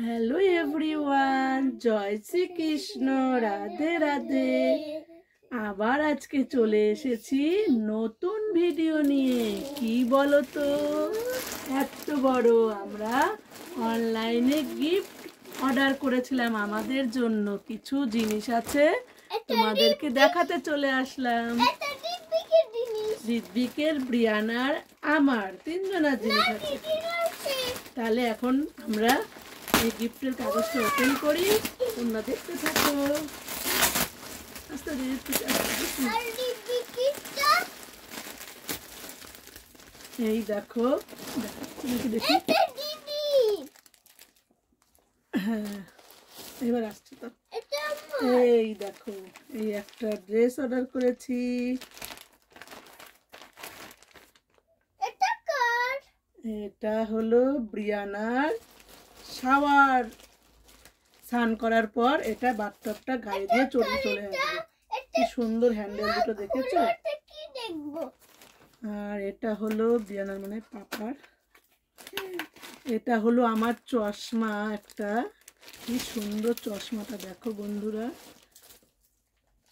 Hello everyone, জয় শ্রীকৃষ্ণ, রাধে রাধে। আবার আজকে চলে এসেছি নতুন ভিডিও নিয়ে। কি বলো তো, এত বড় আমরা অনলাইনে গিফট অর্ডার করেছিলাম। আমাদের জন্য কিছু জিনিস আছে, তোমাদেরকে দেখাতে চলে আসলাম। ঋত্বিকের, ব্রিয়ানার, আমার তিনজনের জিনিস আছে। তাহলে এখন আমরা এই গিফটের কাগজটা ওপেন করি, তোমরা দেখতে থাকো। এই দেখো, দেখি হ্যাঁ, এবার আসছে তো। এই দেখো, এই একটা ড্রেস অর্ডার করেছি। এটা হলো ব্রিয়ানার শাওয়ার, স্নান করার পর এটা বাথটবটা গায়ে দিয়ে চলে আসবে। কি সুন্দর হ্যান্ডেল দুটো, দেখেছো? আর এটা হলো ব্রিয়ানার মানে পাপার। এটা হলো আমার চশমা একটা, কি সুন্দর চশমাটা দেখো বন্ধুরা।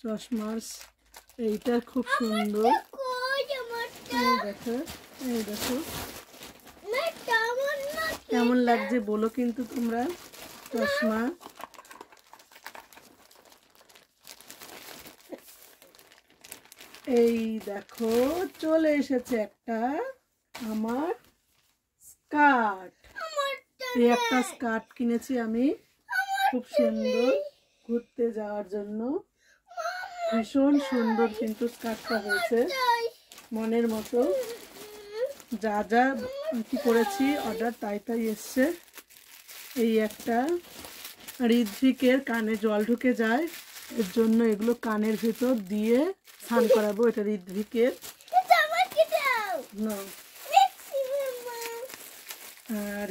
চশমার এইটা খুব সুন্দর, দেখো। এই দেখো কেমন লাগছে বলো কিন্তু তোমরা। চশমা এই দেখো, চলে এসেছে একটা আমার স্কার্ট। এই একটা স্কার্ট কিনেছি আমি, খুব সুন্দর, ঘুরতে যাওয়ার জন্য। ভীষণ সুন্দর কিন্তু স্কার্টটা হয়েছে, মনের মতো। যা যা কি করেছি অর্ডার তাই তাই এসছে। এই একটা ঋত্বিকের কানে জল ঢুকে যায়, এর জন্য এগুলো কানের ভিতর দিয়ে স্নান করাবো। এটা ঋত্বিকের। আর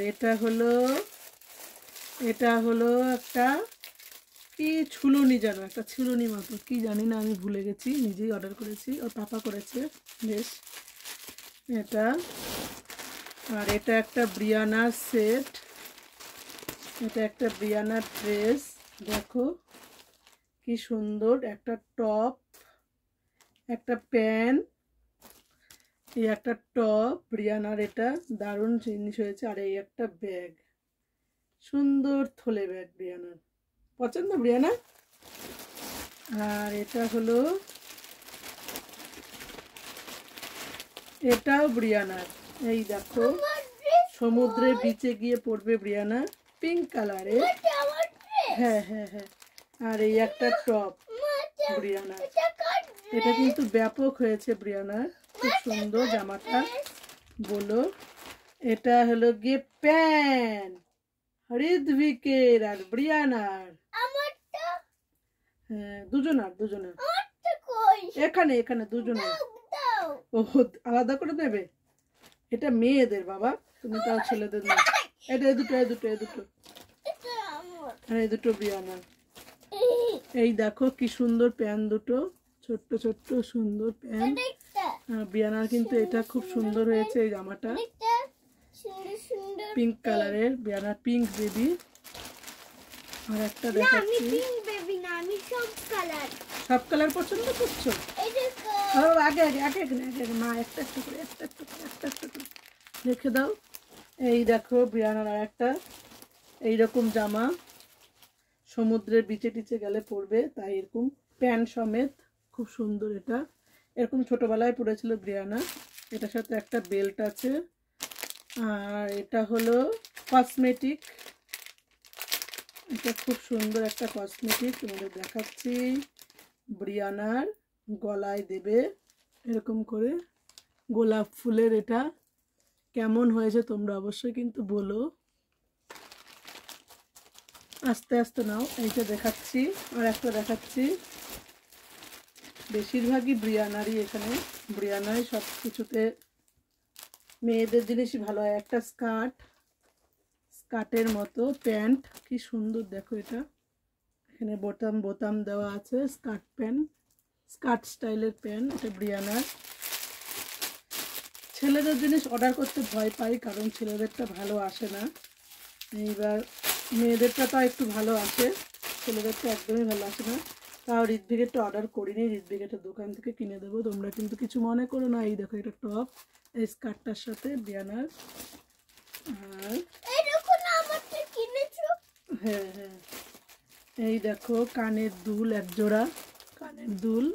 এটা হলো একটা কি ছুলুনি, যেন একটা ছুলুনি মতো, কি জানি না, আমি ভুলে গেছি। নিজেই অর্ডার করেছি, ওর পাপা করেছে বেশ এটা। আর এটা একটা ব্রিয়ানার সেট, এটা একটা ব্রিয়ানার ড্রেস, দেখো কি সুন্দর। একটা টপ, একটা প্যান্ট, এই একটা টপ ব্রিয়ানার, এটা দারুণ জিনিস হয়েছে। আর এই একটা ব্যাগ, সুন্দর থলে ব্যাগ ব্রিয়ানার, পছন্দ ব্রিয়ানা। আর এটা হলো, এটাও ব্রিয়ানার। এই দেখো, সমুদ্রে বিচে গিয়ে পড়বে ব্রিয়ানা, পিঙ্ক কালারের। হ্যাঁ হ্যাঁ হ্যাঁ। আর এই একটা টপ ব্রিয়ানার, এটা কিন্তু ব্যাপক হয়েছে ব্রিয়ানার, খুব সুন্দর জামাটা বলো। এটা হলো গিয়ে প্যান্ট ঋত্বিকের আর ব্রিয়ানার। হ্যাঁ, দুজনার। এখানে দুজনার। ও, আলাদা করে দেবে? এটা মেয়েদের বাবা, তুমি তাও ছেলেদের না। এটা এই দুটো আর এই দুটো ব্রিয়ানার। এই দেখো কি সুন্দর প্যান্ট দুটো, ছোট্ট ছোট্ট সুন্দর প্যান্ট। ব্রিয়ানার কিন্তু এটা খুব সুন্দর হয়েছে, এই জামাটা পিঙ্ক কালারের, ব্রিয়ানার পিঙ্ক বেবি। আর একটা দেখাচ্ছি, সব কালার পছন্দ করছো? আগে মা একটা করে রেখে দাও। এই দেখো ব্রিয়ানার আর একটা এইরকম জামা, সমুদ্রের বিচে টিচে গেলে পরবে, তাই এরকম প্যান্ট সমেত, খুব সুন্দর। এটা এরকম ছোটবেলায় পরেছিল ব্রিয়ানা। এটার সাথে একটা বেল্ট আছে। আর এটা হলো কসমেটিক, এটা খুব সুন্দর একটা কসমেটিক, তোমাদের দেখাচ্ছি। ব্রিয়ানার গলায় দেবে এরকম করে গোলাপ ফুলের। এটা কেমন হয়েছে তোমরা অবশ্যই কিন্তু বলো। আস্তে আস্তে নাও, এইটা দেখাচ্ছি, আর একটা দেখাচ্ছি। বেশিরভাগই ব্রিয়ানারই, এখানে ব্রিয়ানারই সব কিছুতে, মেয়েদের জিনিসই ভালো হয়। একটা স্কার্টের মতো প্যান্ট, কি সুন্দর দেখো। এটা এখানে বোতাম দেওয়া আছে, স্কার্ট স্টাইলের প্যান্ট। এটা ব্রিয়ানার। ছেলেদের জিনিস অর্ডার করতে ভয় পাই, কারণ ছেলেদেরটা ভালো আসে না। এইবার মেয়েদেরটা তো একটু ভালো আসে, ছেলেদেরটা একদমই ভালো আসে না। তাও ঋত্বিকেরটা অর্ডার করিনি, ঋত্বিকেরটা দোকান থেকে কিনে দেবো, তোমরা কিন্তু কিছু মনে করো না। এই দেখো এটা টপ, এই স্কার্টটার সাথে ব্রিয়ানার। আর হ্যাঁ হ্যাঁ, এই দেখো কানের দুল, এক জোড়া কানের দুল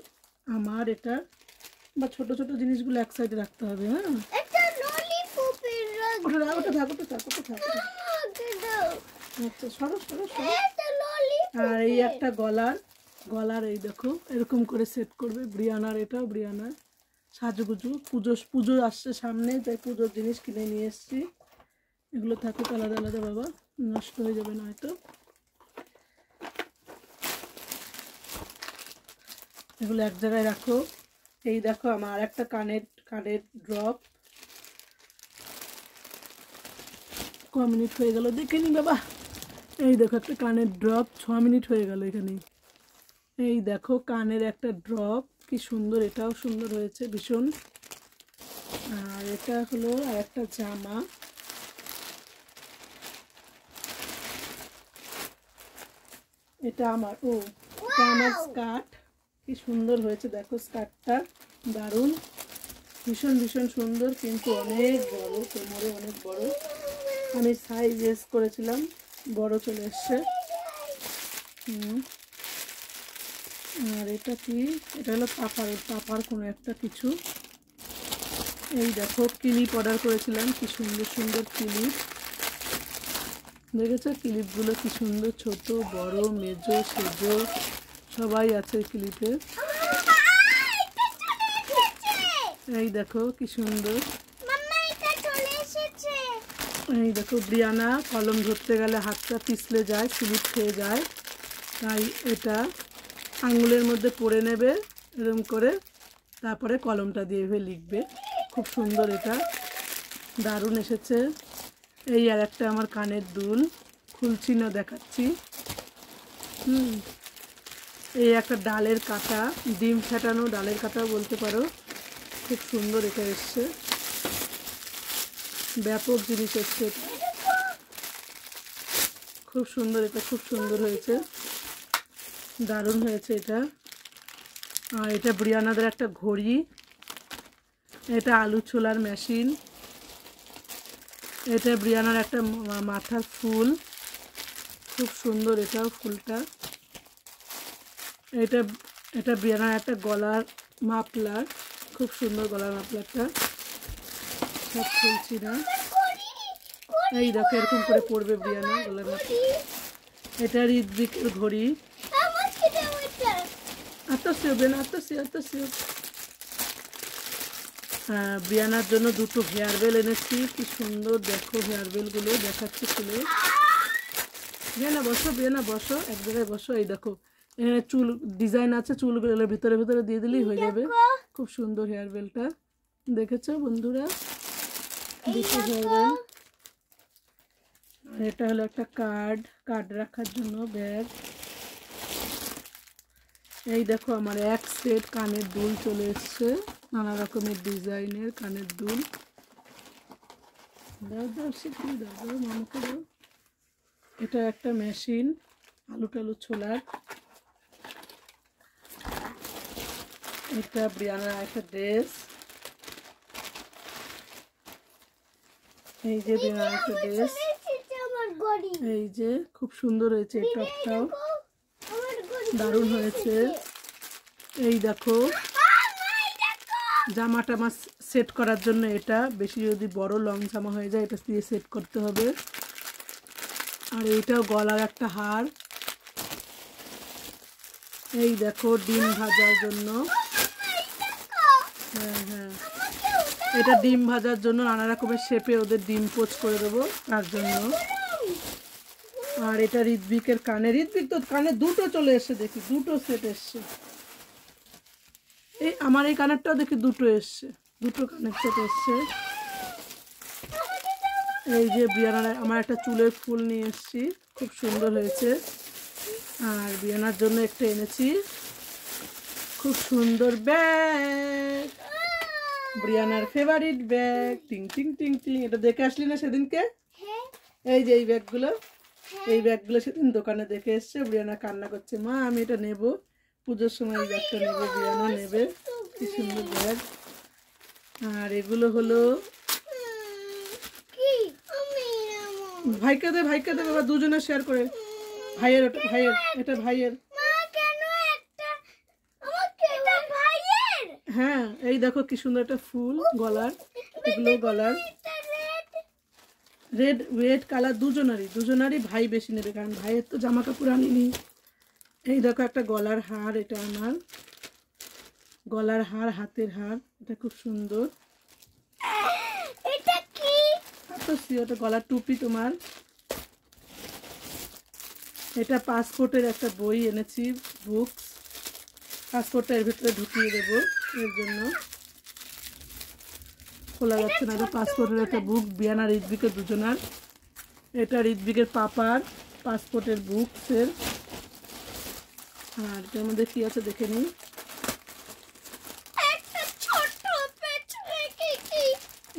আমার। এটা বা ছোট ছোট জিনিসগুলো এক সাইডে রাখতে হবে। হ্যাঁ, ওটা থাক, ওটা থাক, ওটা থাক। আচ্ছা, সরো সরো সরো। আর এই একটা গলার এই দেখো এরকম করে সেট করবে ব্রিয়ানার। এটাও ব্রিয়ানার সাজুগুজু, পুজো আসছে সামনে, তাই পুজোর জিনিস কিনে নিয়ে এসেছি। এগুলো থাকুক আলাদা আলাদা বাবা, নষ্ট হয়ে যাবে না হয়তো। এগুলো এক জায়গায় রাখো। এই দেখো আমার একটা কানের ড্রপ। ক মিনিট হয়ে গেল দেখে নি বাবা। এই দেখো একটা কানের ড্রপ, 6 মিনিট হয়ে গেল এখানে। এই দেখো কানের একটা ড্রপ, কি সুন্দর, এটাও সুন্দর হয়েছে ভীষণ। আর এটা হলো আর একটা জামা। এটা আমার এটা আমার স্কার্ট, কি সুন্দর হয়েছে দেখো স্কার্টটা, দারুণ, ভীষণ ভীষণ সুন্দর, কিন্তু অনেক বড়, কোমরে অনেক বড়। আমি সাইজ এস করেছিলাম, বড় চলে এসছে। আর এটা কি, এটা হলো পাপার কোনো একটা কিছু। এই দেখো ক্লিপ অর্ডার করেছিলাম, কি সুন্দর সুন্দর ক্লিপ, দেখেছো ক্লিপগুলো কি সুন্দর, ছোট বড় মেজো সেজো সবাই আছে ক্লিপে। এই দেখো কি সুন্দর। এই দেখো ব্রিয়ানা কলম ধরতে গেলে হাতটা পিছলে যায়, স্লিপ খেয়ে যায়, তাই এটা আঙুলের মধ্যে পরে নেবে এরকম করে, তারপরে কলমটা দিয়ে লিখবে। খুব সুন্দর, এটা দারুণ এসেছে। এই আর একটা আমার কানের দুল, খুলছি না, দেখাচ্ছি। এই একটা ডালের কাঁটা, ডিম ফাটানো ডালের কাঁটাও বলতে পারো, খুব সুন্দর এটা এসছে, ব্যাপক জিনিস এসছে, খুব সুন্দর, এটা খুব সুন্দর হয়েছে, দারুণ হয়েছে এটা। আর এটা ব্রিয়ানাদের একটা ঘড়ি, এটা আলু ছোলার মেশিন, এটা ব্রিয়ানার একটা মাথার ফুল, খুব সুন্দর এটাও ফুলটা। এটা ব্রিয়ানার একটা গলার মাফলার, খুব সুন্দর গলার মাফলারটা, সব খুলছি না। এই দেখো এরকম করে পরবে ব্রিয়ানা গলার মাফলার। এটা ঋত্বিকের ঘড়ি, ব্রিয়ানার জন্য দুটো হেয়ার বেল এনেছি, কি সুন্দর দেখো হেয়ার বেলগুলো, দেখাচ্ছি খুলে। ব্রিয়ানা বসো, ব্রিয়ানা বসো, এক জায়গায় বসো। এই দেখো এখানে চুল ডিজাইন আছে, চুলগুলো ভেতরে ভেতরে দিয়ে দিলেই হয়ে যাবে। খুব সুন্দর হেয়ার বেলটা, দেখেছো বন্ধুরা, দুটো হেয়ার বেল। আর এটা হলো একটা কার্ড রাখার জন্য ব্যাগ। এই দেখো আমার এক সেট কানের দুল চলে এসছে, নানা রকমের ডিজাইনের কানের দুল। দাও দাও শিখিয়ে দাও, দাও মামাকে দাও। এটা একটা মেশিন আলু টালু ছোলার। এটা ব্রিয়ানার একটা ড্রেস, এই যে ব্রিয়ানার একটা ড্রেস, এই যে খুব সুন্দর হয়েছে, টপটাও দারুণ হয়েছে। এই দেখো জামা টামা সেট করার জন্য, এটা বেশি যদি বড় লং জামা হয়ে যায় এটা দিয়ে সেট করতে হবে। আর এইটাও গলার একটা হার। এই দেখো ডিম ভাজার জন্য, হ্যাঁ হ্যাঁ, এটা ডিম ভাজার জন্য নানা রকমের শেপে ওদের ডিম পোচ করে দেবো তার জন্য। আর এটা ঋত্বিকের কানে, ঋত্বিক তো কানে দুটো চলে এসছে, দেখি দুটো সেট এসছে। এই আমার এই কানেরটাও দেখি দুটো এসছে, দুটো কানের সেট এসছে। এই যে ব্রিয়ানার আমার একটা চুলের ফুল নিয়ে এসছি, খুব সুন্দর হয়েছে। আর ব্রিয়ানার জন্য একটা এনেছি খুব সুন্দর ব্যাগ, ব্রিয়ানার ফেভারিট ব্যাগ, টিং টিং টিং টিং। এটা দেখে আসলি না সেদিনকে? এই যে এই ব্যাগগুলো এই ব্যাগগুলো সেদিন দোকানে দেখে এসছে, ব্রিয়ানা কান্না করছে, মা আমি এটা নেব, পুজোর সময় এই ব্যাগটা নেবো, ব্রিয়ানা নেবে। কি সুন্দর ব্যাগ। আর এগুলো হলো ভাইকে দে বাবা, দুজনে শেয়ার করে। ভাইয়ের, ওটা ভাইয়ের, এটা ভাইয়ের। হ্যাঁ এই দেখো কি সুন্দর একটা ফুল গলার, এগুলো গলার রেড রেড কালার, দুজনারই ভাই বেশি নেবে, কারণ ভাইয়ের তো জামা কাপড় আনিনি। এই দেখো একটা গলার হার, এটা আমার গলার হার, হাতের হার, এটা খুব সুন্দর। এটা কি? ওটা গলার টুপি তোমার। এটা পাসপোর্টের একটা বই এনেছি, বুকস। পাসপোর্টটা এর ভিতরে ঢুকিয়ে দেবো, এর জন্য খোলা যাচ্ছে না। এটা পাসপোর্টের একটা বুক, বিয়ানা ঋত্বিকের দুজনার। এটা ঋত্বিকের পাপার পাসপোর্টের বুকসের। আর এটার মধ্যে কি আছে দেখে নিই।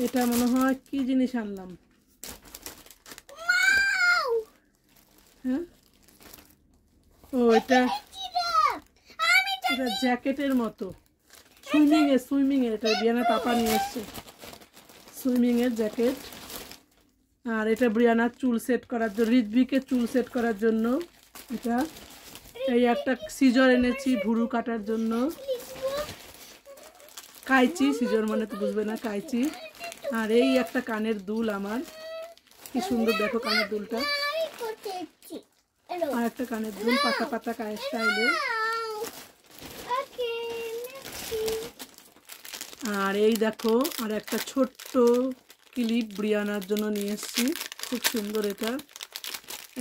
এটা মনে হয় কি জিনিস আনলাম, হ্যাঁ ও এটা জ্যাকেটের মতো, সুইমিং এর এটা বিয়ানার পাপা নিয়ে এসছে, সুইমিং এর জ্যাকেট। আর এটা ব্রিয়ানার চুল সেট করার জন্য, ঋত্বিকের চুল সেট করার জন্য এটা। এই একটা সিজর এনেছি ভুরু কাটার জন্য, কাইচি, সিজর মানে তো বুঝবে না, কাইচি। আর এই একটা কানের দুল আমার, কি সুন্দর দেখো কানের দুলটা। আর একটা কানের দুল পাতা পাতা কায়ের স্টাইলে। আর এই দেখো আর একটা ছোট্ট ক্লিপ ব্রিয়ানার জন্য নিয়ে এসেছি, খুব সুন্দর এটা।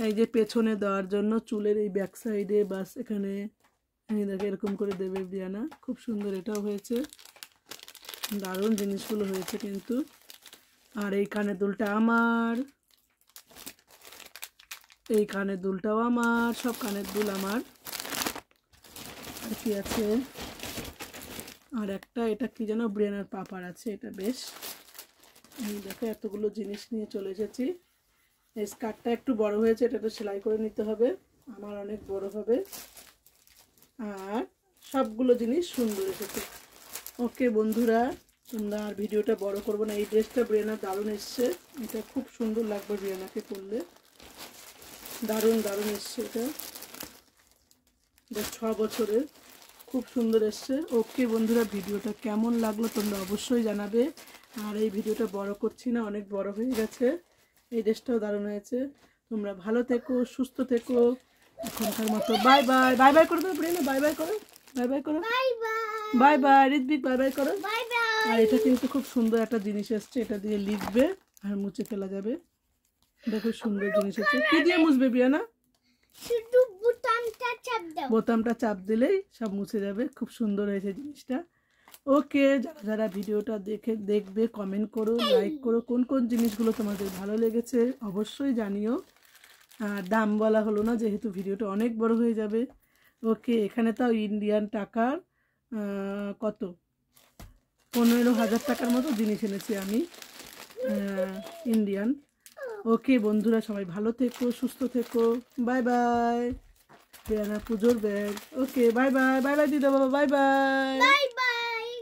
এই যে পেছনে দেওয়ার জন্য চুলের এই ব্যাক সাইডে, বাস এখানে এই দেখো এরকম করে দেবে ব্রিয়ানা, খুব সুন্দর এটাও হয়েছে, দারুণ জিনিসগুলো হয়েছে কিন্তু। আর এই কানের দুলটা আমার, এই কানের দুলটাও আমার, সব কানের দুল আমার। আর কি আছে, আর একটা এটা কি যেন ব্রিয়ানার পাপার আছে, এটা বেশ। এই দেখো এতগুলো জিনিস নিয়ে চলে এসেছি। এই স্কার্টটা একটু বড় হয়েছে, এটা তো সেলাই করে নিতে হবে, আমার অনেক বড় হবে। আর সবগুলো জিনিস সুন্দর এসেছে। ওকে বন্ধুরা, তোমরা আর ভিডিওটা বড় করবো না। এই ড্রেসটা ব্রিয়ানা দারুণ এসছে, এটা খুব সুন্দর লাগবে ব্রিয়ানাকে পরলে, দারুণ দারুণ এসছে এটা 6 বছরের, খুব সুন্দর এসছে। ওকে বন্ধুরা, ভিডিওটা কেমন লাগলো তোমরা অবশ্যই জানাবে। আর এই ভিডিওটা বড় করছি না, অনেক বড় হয়ে গেছে। এই ড্রেসটাও দারুণ হয়েছে। তোমরা ভালো থেকো, সুস্থ থেকো, এখনকার মতো বাই বাই। বাই বাই করে দাও ব্রিয়ানা, বাই বাই করো, বাই বাই করো, bye bye Ritwik, bye bye করো। আর এটা কিন্তু খুব সুন্দর একটা জিনিস এসছে, এটা দিয়ে লিখবে আর মুছে ফেলা যাবে, দেখো সুন্দর জিনিস আছে। কি দিয়ে মুছবে ব্রিয়ানা? শুধু বোতামটা চাপ দিলেই সব মুছে যাবে, খুব সুন্দর হয়েছে জিনিসটা। ওকে, যারা ভিডিওটা দেখবে কমেন্ট করো, লাইক করো, কোন কোন জিনিসগুলো তোমাদের ভালো লেগেছে অবশ্যই জানিও। আর দাম বলা হলো না যেহেতু ভিডিওটা অনেক বড় হয়ে যাবে। ওকে, এখানে তাও ইন্ডিয়ান টাকার কত 15,000 টাকার মতো জিনিস এনেছি আমি, ইন্ডিয়ান। ওকে বন্ধুরা, সবাই ভালো থেকো, সুস্থ থেকো, বাই বাই। ব্রিয়ানা পুজোর bag. Okay bye bye, bye bye দিদা বাবা, বাই বাই।